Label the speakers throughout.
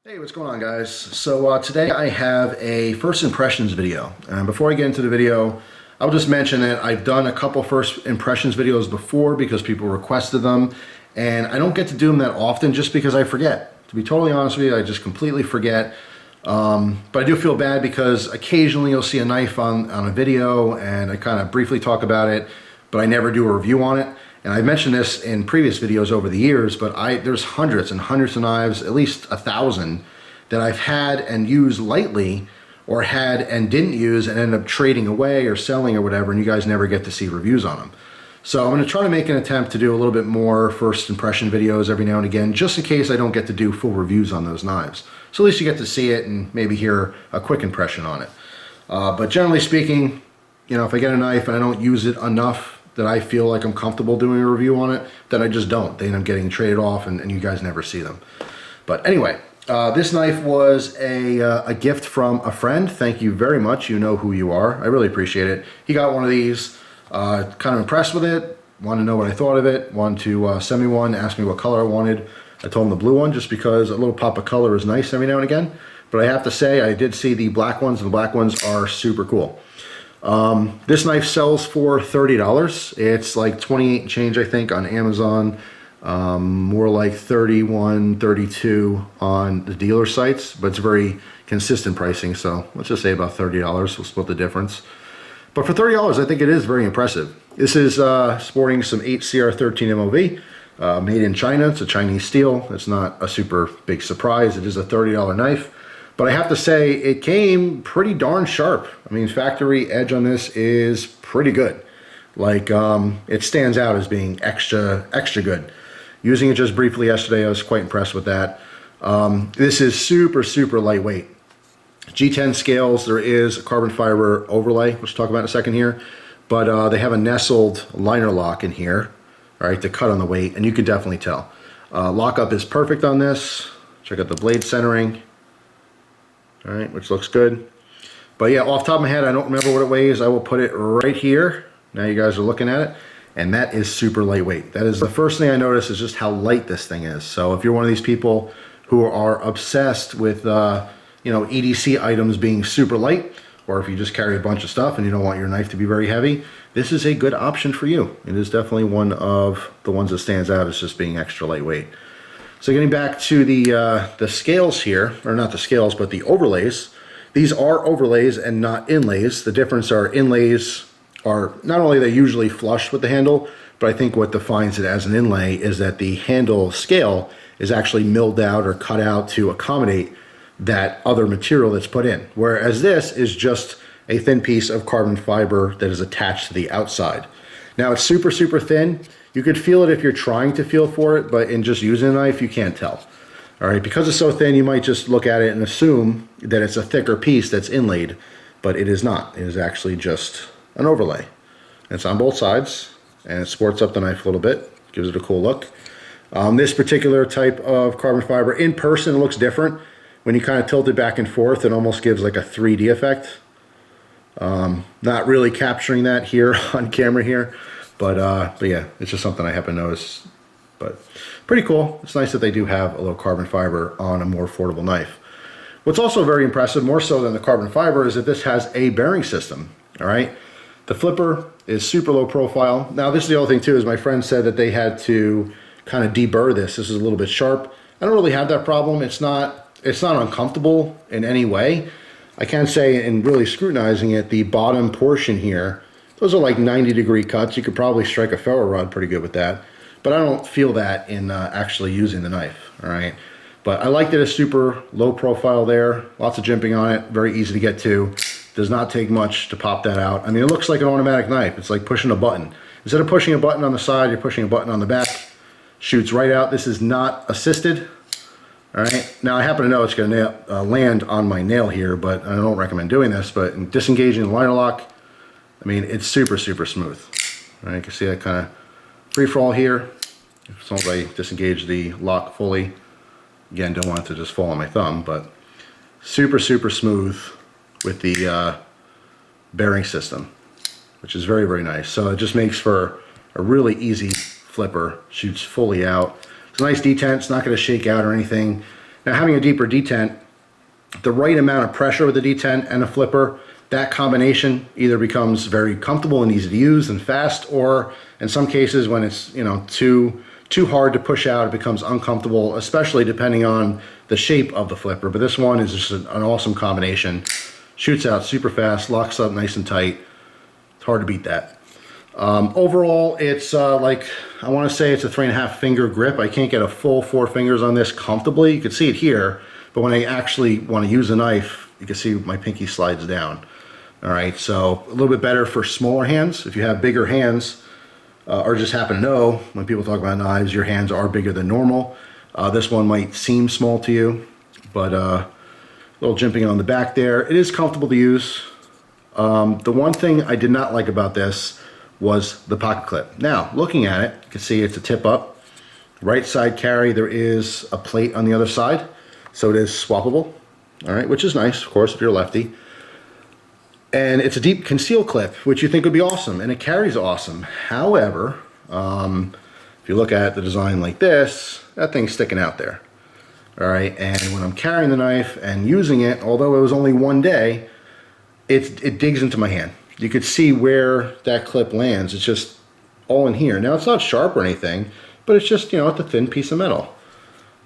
Speaker 1: Hey, what's going on, guys? So today I have a first impressions video. And before I get into the video, I'll just mention that I've done a couple first impressions videos before because people requested them. And I don't get to do them that often just because I forget. To be totally honest with you, I just completely forget. But I do feel bad because occasionally you'll see a knife on a video and I kind of briefly talk about it, but I never do a review on it. And I mentioned this in previous videos over the years, but there's hundreds and hundreds of knives, at least 1,000, that I've had and used lightly, or had and didn't use and ended up trading away or selling or whatever, and you guys never get to see reviews on them. So I'm going to try to make an attempt to do a little bit more first impression videos every now and again, just in case I don't get to do full reviews on those knives. So at least you get to see it and maybe hear a quick impression on it. But generally speaking, you know, if I get a knife and I don't use it enough that I feel like I'm comfortable doing a review on it, then I just don't. They end up getting traded off and you guys never see them. But anyway, this knife was a gift from a friend. Thank you very much. You know who you are. I really appreciate it. He got one of these, kind of impressed with it, wanted to know what I thought of it, wanted to send me one, asked me what color I wanted. I told him the blue one just because a little pop of color is nice every now and again. But I have to say, I did see the black ones, and the black ones are super cool. This knife sells for $30. It's like 28 and change, I think, on Amazon. More like 31, 32 on the dealer sites, but it's very consistent pricing. So let's just say about $30. We'll split the difference. But for $30, I think it is very impressive. This is sporting some 8CR13 MOV, made in China. It's a Chinese steel. It's not a super big surprise. It is a $30 knife. But I have to say, it came pretty darn sharp. I mean, factory edge on this is pretty good. Like, it stands out as being extra good. Using it just briefly yesterday, I was quite impressed with that. This is super lightweight. G10 scales, there is a carbon fiber overlay, which we'll talk about in a second here. But they have a nestled liner lock in here, all right, to cut on the weight, and you can definitely tell. Lockup is perfect on this. Check out the blade centering. All right, which looks good. But yeah, off the top of my head, I don't remember what it weighs. I will put it right here. Now you guys are looking at it, and that is super lightweight. That is the first thing I noticed, is just how light this thing is. So if you're one of these people who are obsessed with you know, EDC items being super light, or if you just carry a bunch of stuff and you don't want your knife to be very heavy, this is a good option for you. It is definitely one of the ones that stands out as just being extra lightweight. So getting back to the scales here, or not the scales, but the overlays. These are overlays and not inlays. The difference are inlays are not only they usually flush with the handle, but I think what defines it as an inlay is that the handle scale is actually milled out or cut out to accommodate that other material that's put in. Whereas this is just a thin piece of carbon fiber that is attached to the outside. Now it's super thin. You could feel it if you're trying to feel for it, but in just using a knife, you can't tell. All right, because it's so thin, you might just look at it and assume that it's a thicker piece that's inlaid, but it is not. It is actually just an overlay. It's on both sides, and it sports up the knife a little bit, gives it a cool look. This particular type of carbon fiber, in person, looks different. When you kind of tilt it back and forth, it almost gives like a 3D effect. Not really capturing that here on camera here. But yeah, it's just something I happen to notice. But pretty cool. It's nice that they do have a little carbon fiber on a more affordable knife. What's also very impressive, more so than the carbon fiber, is that this has a bearing system. All right, the flipper is super low profile. Now this is the other thing too, is my friend said that they had to kind of deburr this. This is a little bit sharp. I don't really have that problem. It's not uncomfortable in any way. I can say, in really scrutinizing it, the bottom portion here, those are like 90-degree cuts. You could probably strike a ferro rod pretty good with that. But I don't feel that in actually using the knife, all right? But I like that it's super low profile there. Lots of jimping on it, very easy to get to. Does not take much to pop that out. I mean, it looks like an automatic knife. It's like pushing a button. Instead of pushing a button on the side, you're pushing a button on the back. Shoots right out. This is not assisted. All right, now I happen to know it's going to land on my nail here, but I don't recommend doing this. But in disengaging the liner lock, I mean, it's super smooth. All right, you can see that kind of free fall here. As long as I disengage the lock fully. Again, don't want it to just fall on my thumb, but super smooth with the bearing system, which is very nice. So it just makes for a really easy flipper. Shoots fully out. It's a nice detent. It's not going to shake out or anything. Now, having a deeper detent, the right amount of pressure with the detent and a flipper, that combination either becomes very comfortable and easy to use and fast, or in some cases when it's, you know, too hard to push out, it becomes uncomfortable, especially depending on the shape of the flipper. But this one is just an awesome combination. Shoots out super fast, locks up nice and tight. It's hard to beat that. Overall, it's like, I want to say it's a 3.5 finger grip. I can't get a full 4 fingers on this comfortably. You can see it here, but when I actually want to use a knife, you can see my pinky slides down. All right, so a little bit better for smaller hands. If you have bigger hands, or just happen to know, when people talk about knives, your hands are bigger than normal. This one might seem small to you, but a little jimping on the back there. It is comfortable to use. The one thing I did not like about this was the pocket clip. Now, looking at it, you can see it's a tip up. Right side carry, there is a plate on the other side, so it is swappable, all right, which is nice, of course, if you're a lefty. And it's a deep conceal clip, which you think would be awesome, and it carries awesome. However, if you look at the design like this, that thing's sticking out there. All right, and when I'm carrying the knife and using it, although it was only one day, it digs into my hand. You could see where that clip lands. It's just all in here. Now, it's not sharp or anything, but it's just, you know, it's a thin piece of metal.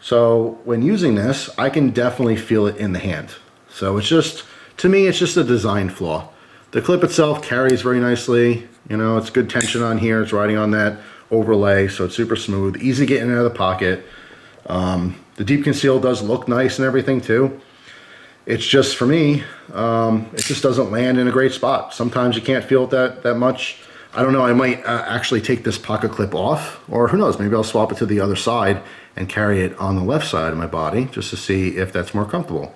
Speaker 1: So when using this, I can definitely feel it in the hand. So it's just, to me, it's just a design flaw. The clip itself carries very nicely. You know, it's good tension on here. It's riding on that overlay, so it's super smooth, easy to get in and out of the pocket. The deep conceal does look nice and everything too. It's just, for me, it just doesn't land in a great spot. Sometimes you can't feel it that much. I don't know, I might actually take this pocket clip off, or who knows, maybe I'll swap it to the other side and carry it on the left side of my body just to see if that's more comfortable.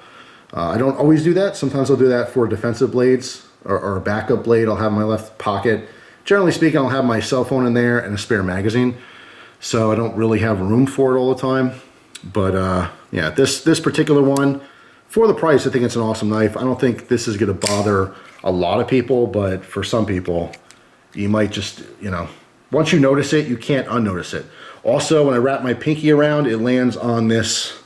Speaker 1: I don't always do that. Sometimes I'll do that for defensive blades or a backup blade. I'll have my left pocket. Generally speaking, I'll have my cell phone in there and a spare magazine, so I don't really have room for it all the time. But yeah, this particular one, for the price, I think it's an awesome knife. I don't think this is going to bother a lot of people, but for some people, you might just, you know, once you notice it, you can't unnotice it. Also, when I wrap my pinky around, it lands on this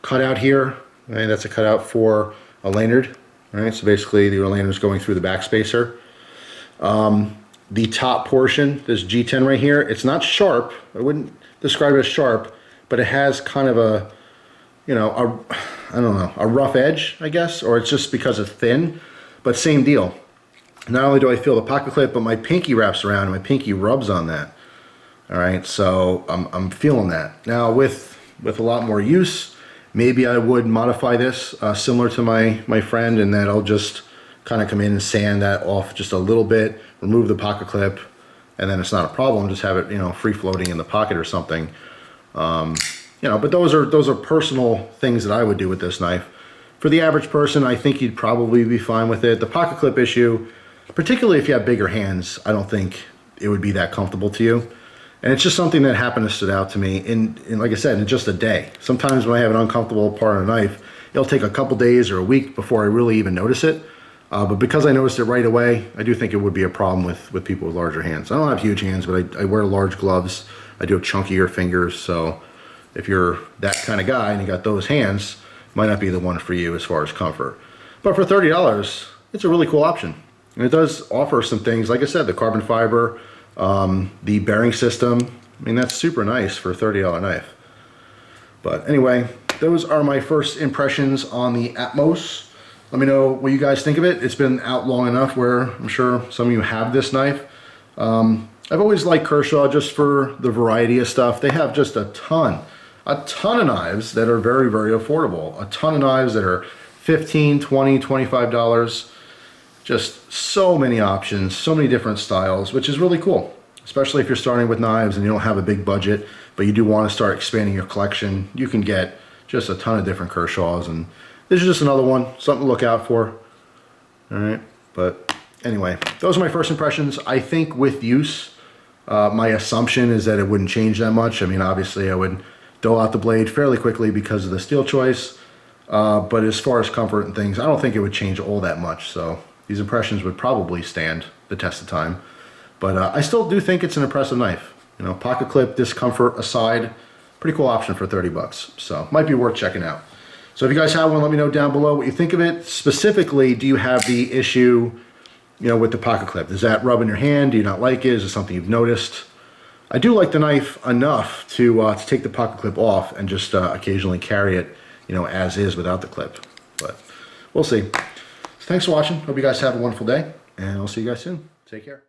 Speaker 1: cutout here. Right? That's a cutout for a lanyard. Right? So basically, the lanyard is going through the back spacer. The top portion, this G10 right here, it's not sharp. I wouldn't describe it as sharp, but it has kind of a, you know, I don't know, a rough edge, I guess, or it's just because it's thin, but same deal. Not only do I feel the pocket clip, but my pinky wraps around and my pinky rubs on that. All right, so I'm feeling that. Now with a lot more use, maybe I would modify this similar to my friend, in that I'll just kind of come in and sand that off just a little bit, remove the pocket clip, and then it's not a problem. Just have it, you know, free floating in the pocket or something. You know, but those are personal things that I would do with this knife. For the average person, I think you'd probably be fine with it. The pocket clip issue, particularly if you have bigger hands, I don't think it would be that comfortable to you. And it's just something that happened to stood out to me in like I said, in just a day. Sometimes when I have an uncomfortable part of a knife, it'll take a couple days or a week before I really even notice it. But because I noticed it right away, I do think it would be a problem with people with larger hands. I don't have huge hands, but I wear large gloves. I do have chunkier fingers, so if you're that kind of guy and you got those hands, might not be the one for you as far as comfort. But for $30, it's a really cool option. And it does offer some things, like I said, the carbon fiber, the bearing system. I mean, that's super nice for a $30 knife. But anyway, those are my first impressions on the Atmos. Let me know what you guys think of it. It's been out long enough where I'm sure some of you have this knife. I've always liked Kershaw just for the variety of stuff. They have just a ton of knives that are very, very affordable. A ton of knives that are $15, $20, $25. Just so many options, so many different styles, which is really cool. Especially if you're starting with knives and you don't have a big budget, but you do want to start expanding your collection. You can get just a ton of different Kershaws, and this is just another one, something to look out for. All right, but anyway, those are my first impressions. I think with use, my assumption is that it wouldn't change that much. I mean, obviously I would dull out the blade fairly quickly because of the steel choice, but as far as comfort and things, I don't think it would change all that much. So these impressions would probably stand the test of time. But I still do think it's an impressive knife. You know, pocket clip discomfort aside, pretty cool option for 30 bucks. So might be worth checking out. So if you guys have one, let me know down below what you think of it. Specifically, do you have the issue, you know, with the pocket clip? Does that rub in your hand? Do you not like it? Is it something you've noticed? I do like the knife enough to take the pocket clip off and just occasionally carry it, you know, as is without the clip. But we'll see. So thanks for watching. Hope you guys have a wonderful day, and I'll see you guys soon. Take care.